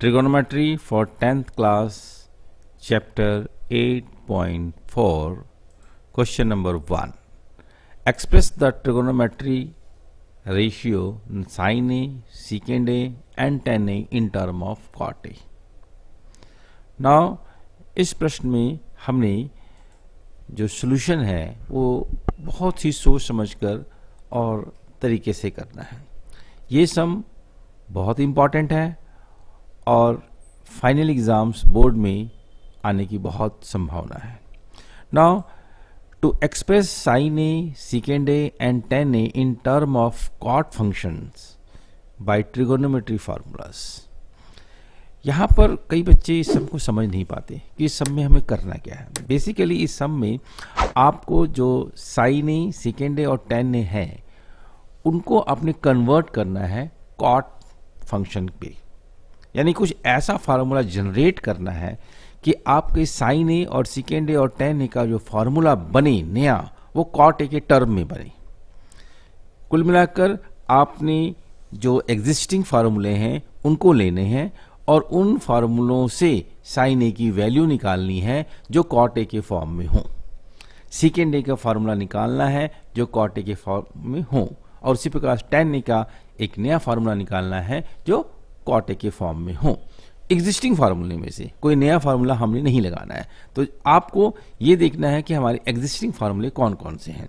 Trigonometry for 10th class, chapter 8.4, question number 1. Express the trigonometry ratio sin A, secant A and tan A in term of cot A. Now, इस प्रश्न में हमने जो solution है वो बहुत ही सोच समझकर और तरीके से करना है। ये सम बहुत इम्पॉर्टेंट है और फाइनल एग्जाम्स बोर्ड में आने की बहुत संभावना है। Now to express sine A, second A and tan A in term of cot functions by trigonometry formulas. यहाँ पर कई बच्चे इस सम को समझ नहीं पाते कि इस सम में हमें करना क्या है। बेसिकली इस सम में आपको जो साइन ए, सेकेंड ए और tan ए है उनको आपने कन्वर्ट करना है कॉट फंक्शन पे, यानी कुछ ऐसा फार्मूला जनरेट करना है कि आपके साइन ए और सेकेंड ए और tan ए का जो फार्मूला बने नया वो कॉट ए के टर्म में बने। कुल मिलाकर आपने जो एग्जिस्टिंग फार्मूले हैं उनको लेने हैं और उन फार्मूलों से साइन ए की वैल्यू निकालनी है जो कॉट ए के फॉर्म में हो, सेकेंड ए का फार्मूला निकालना है जो कॉट ए के फॉर्म में हो, और उसी प्रकार tan ए का एक नया फार्मूला निकालना है जो कॉट ए के फॉर्म में हो। एग्जिस्टिंग फार्मूले में से कोई नया फार्मूला हमने नहीं लगाना है। तो आपको ये देखना है कि हमारे एग्जिस्टिंग फार्मूले कौन कौन से हैं।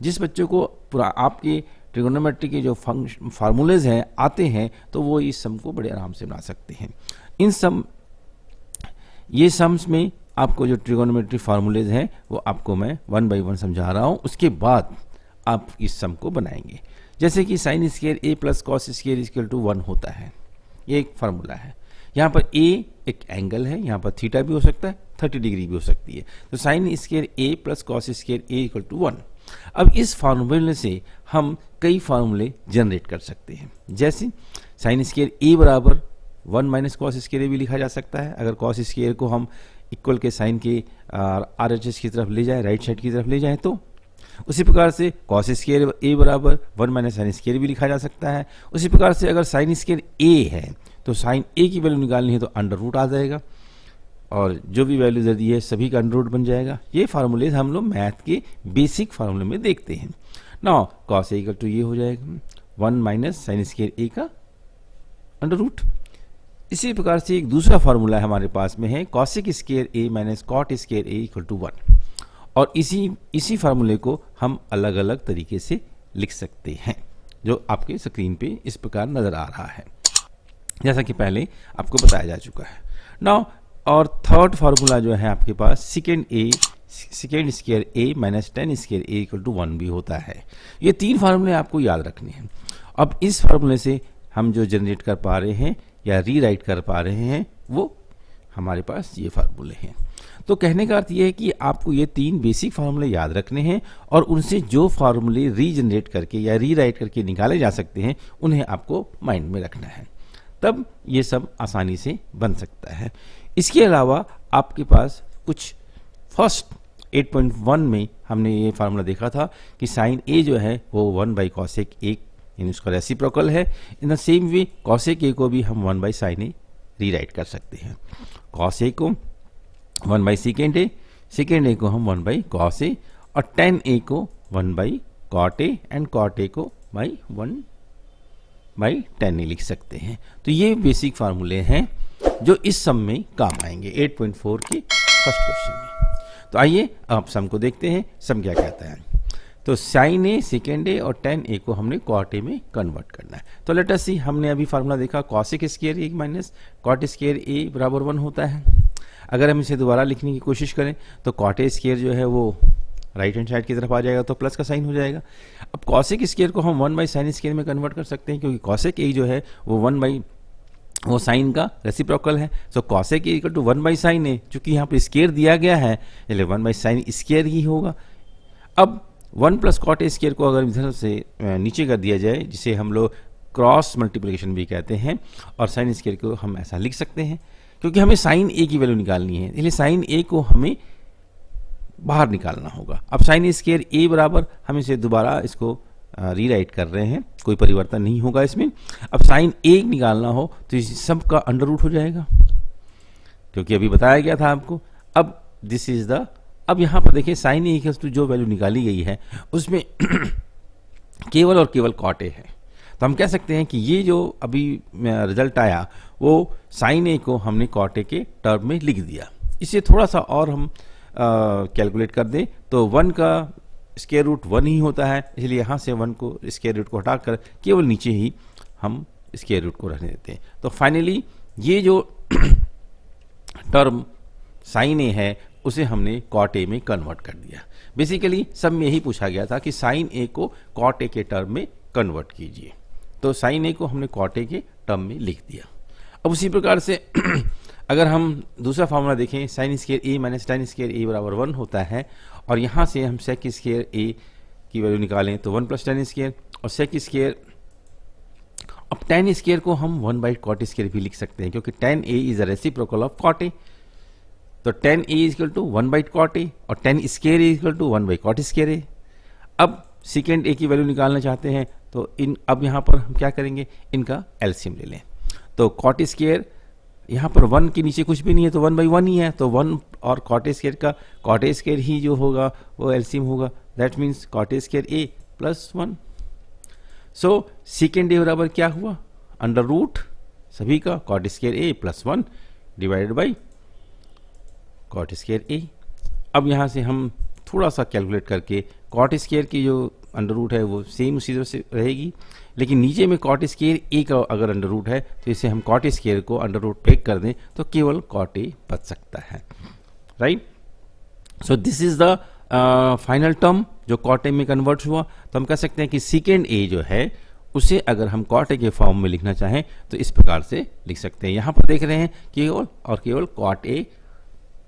जिस बच्चों को पूरा आपके ट्रिगोनोमेट्री के जो फार्मूलेज हैं आते हैं तो वो इस सम को बड़े आराम से बना सकते हैं। ये सम्स में आपको जो ट्रिगोनोमेट्री फार्मूलेज हैं वो आपको मैं वन बाई वन समझा रहा हूँ, उसके बाद आप इस सम को बनाएंगे। जैसे कि sine square A plus cos square equal to 1 होता है, ये एक फार्मूला है। यहाँ पर ए एक एंगल है, यहाँ पर थीटा भी हो सकता है, 30 डिग्री भी हो सकती है। तो sine square A plus cos square A equal to 1। अब इस फार्मूले से हम कई फार्मूले जनरेट कर सकते हैं। जैसे साइन स्क्वायर ए बराबर 1 माइनस कॉस स्क्वायर ए भी लिखा जा सकता है। अगर कॉस स्क्वायर को हम इक्वल के साइन के RHS की तरफ ले जाए, राइट साइड की तरफ ले जाए, तो उसी प्रकार से कॉस स्क्वायर ए बराबर 1 माइनस साइन स्क्वायर भी लिखा जा सकता है। उसी प्रकार से अगर साइन स्क्वायर ए है तो साइन ए की वैल्यू निकालनी है तो अंडर रूट आ जाएगा और जो भी वैल्यू दे दी है सभी का अंडर रूट बन जाएगा। ये फार्मूले हम लोग मैथ के बेसिक फार्मूले में देखते हैं। Now cos A equal to ये हो जाएगा 1 माइनस साइन स्क्वायर ए का अंडर रूट। इसी प्रकार से एक दूसरा फार्मूला हमारे पास में है cosec square A minus cot square A equal to 1, और इसी फार्मूले को हम अलग अलग तरीके से लिख सकते हैं जो आपके स्क्रीन पे इस प्रकार नजर आ रहा है, जैसा कि पहले आपको बताया जा चुका है। नाउ और थर्ड फार्मूला जो है आपके पास second square A minus tan square A equal to 1 भी होता है। ये तीन फार्मूले आपको याद रखने हैं। अब इस फार्मूले से हम जो जनरेट कर पा रहे हैं या रीराइट कर पा रहे हैं वो हमारे पास ये फार्मूले हैं। तो कहने का अर्थ ये है कि आपको ये तीन बेसिक फार्मूले याद रखने हैं और उनसे जो फार्मूले रीजनरेट करके या रीराइट करके निकाले जा सकते हैं उन्हें आपको माइंड में रखना है, तब ये सब आसानी से बन सकता है। इसके अलावा आपके पास कुछ फर्स्ट 8.1 में हमने ये फार्मूला देखा था कि साइन ए जो है वो 1 बाई कॉसेक ए, यानी उसका रेसिप्रोकल है। In the same way cosec ए को भी हम 1 बाई साइन ए रीराइट कर सकते हैं। कॉस ए को 1 बाई सेकेंड ए को हम 1 बाई कॉस ए, और tan ए को 1 by cot A and cot A को बाई 1 बाई tan ए लिख सकते हैं। तो ये बेसिक फार्मूले हैं जो इस सम में काम आएंगे 8.4 के फर्स्ट क्वेश्चन में। तो आइए अब सम को देखते हैं। सम क्या कहता है? तो साइन ए, सेकेंड ए और tan ए को हमने कॉट ए में कन्वर्ट करना है। तो लेट अस सी, हमने अभी फार्मूला देखा cosec square A minus cot square ए बराबर 1 होता है। अगर हम इसे दोबारा लिखने की कोशिश करें तो कॉट ए स्क्वायर जो है वो राइट हैंड साइड की तरफ आ जाएगा तो प्लस का साइन हो जाएगा। अब कॉसेक स्क्वायर को हम 1 बाई साइन स्क्वायर में कन्वर्ट कर सकते हैं क्योंकि कॉसेक ए जो है वो 1 बाई वो साइन का रेसिप्रोकल है। So cosec A equal to 1 by sine A, चूंकि यहाँ पर स्क्वायर दिया गया है इसलिए 1 बाई साइन स्क्वायर ही होगा। अब 1 प्लस कॉट ए स्क्वायर को अगर इधर से नीचे कर दिया जाए, जिसे हम लोग क्रॉस मल्टीप्लिकेशन भी कहते हैं, और साइन स्क्वायर को हम ऐसा लिख सकते हैं क्योंकि हमें साइन ए की वैल्यू निकालनी है, इसलिए साइन ए को हमें बाहर निकालना होगा। अब साइन स्क्वायर ए बराबर हम इसे दोबारा इसको रीराइट कर रहे हैं, कोई परिवर्तन नहीं होगा इसमें। अब साइन ए निकालना हो तो इस सब का अंडर रूट हो जाएगा, क्योंकि अभी बताया गया था आपको। अब दिस इज द, अब यहाँ पर देखिए साइन ए इक्वल्स टू जो वैल्यू निकाली गई है उसमें केवल और केवल कॉट ए है, तो हम कह सकते हैं कि ये जो अभी रिजल्ट आया वो साइन ए को हमने कॉट ए के टर्म में लिख दिया। इसे थोड़ा सा और हम कैलकुलेट कर दें तो 1 का स्क्वायर रूट 1 ही होता है, इसलिए यहाँ से 1 को स्क्वायर रूट को हटाकर केवल नीचे ही हम स्क्वायर रूट को रहने देते हैं। तो फाइनली ये जो टर्म साइन ए है उसे हमने कॉट ए में कन्वर्ट कर दिया। बेसिकली सब में यही पूछा गया था कि साइन ए को कॉट ए के टर्म में कन्वर्ट कीजिए, तो साइन ए को हमने कॉट ए के टर्म में लिख दिया। अब उसी प्रकार से अगर हम दूसरा फार्मूला देखें, sign square A minus ten square ए बराबर 1 होता है, और यहाँ से हम सेक स्क्वायर ए की वैल्यू निकालें तो 1 प्लस टेन स्क्वायर, और सेक स्क्वायर, अब टेन स्क्वायर को हम 1 बाई कॉट स्क्वायर भी लिख सकते हैं, क्योंकि tan A is a reciprocal of cot A, तो tan A is equal to 1 by cot A, और tan square is equal to 1 by cot square A. अब सेकेंड ए की वैल्यू निकालना चाहते हैं तो अब यहाँ पर हम क्या करेंगे, इनका एलसीएम ले लें। तो कॉट स्क्वायर यहाँ पर 1 के नीचे कुछ भी नहीं है तो 1 बाई 1 ही है, तो 1 और कॉट स्क्वायर का कॉट स्क्वायर ही जो होगा वो एलसीएम होगा, that means cot square A plus 1। So second A बराबर क्या हुआ, अंडर रूट सभी का cot square A plus 1 divided by cot square A. अब यहाँ से हम थोड़ा सा कैलकुलेट करके कॉट स्क्वायर की जो अंडर रूट है वो सेम उसी तरह से रहेगी, लेकिन नीचे में कॉट स्क्वायर ए का अगर अंडर रूट है तो इसे हम कॉट स्क्वायर को अंडर रूट ब्रेक कर दें तो केवल कॉट ए बच सकता है, right. So this is the final term जो कॉट ए में कन्वर्ट हुआ। तो हम कह सकते हैं कि सेकेंड ए जो है उसे अगर हम कॉट ए के फॉर्म में लिखना चाहें तो इस प्रकार से लिख सकते हैं। यहाँ पर देख रहे हैं केवल और केवल कॉट ए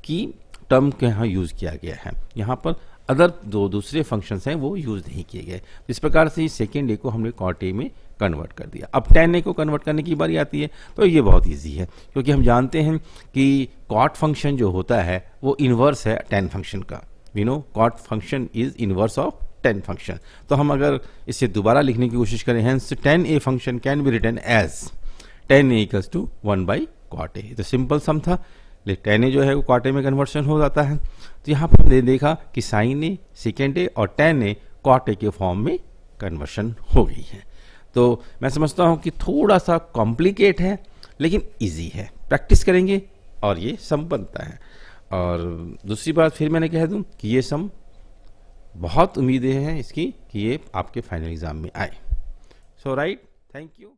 की टर्म के यहाँ यूज किया गया है, यहाँ पर अदर दो दूसरे फंक्शंस हैं वो यूज नहीं किए गए। इस प्रकार से सेकेंड ए को हमने कॉट ए में कन्वर्ट कर दिया। अब टेन ए को कन्वर्ट करने की बारी आती है तो ये बहुत इजी है, क्योंकि हम जानते हैं कि कॉट फंक्शन जो होता है वो इन्वर्स है टेन फंक्शन का। We know cot function is inverse of tan function. तो हम अगर इसे दोबारा लिखने की कोशिश करें, hence tan A function can be written as tan A equals to 1 by cot A. तो सिंपल सम था, लेकिन टेन ए जो है वो कॉट ए में कन्वर्शन हो जाता है। तो यहाँ पर हमने देखा कि साइन ए, सेकेंड ए और टेन ए कॉट ए के फॉर्म में कन्वर्शन हो गई है। तो मैं समझता हूँ कि थोड़ा सा कॉम्प्लिकेट है लेकिन इजी है, प्रैक्टिस करेंगे और ये सम बनता है। और दूसरी बात फिर मैंने कह दूँ कि ये सम बहुत उम्मीदें हैं इसकी कि ये आपके फाइनल एग्जाम में आए। सो राइट, थैंक यू।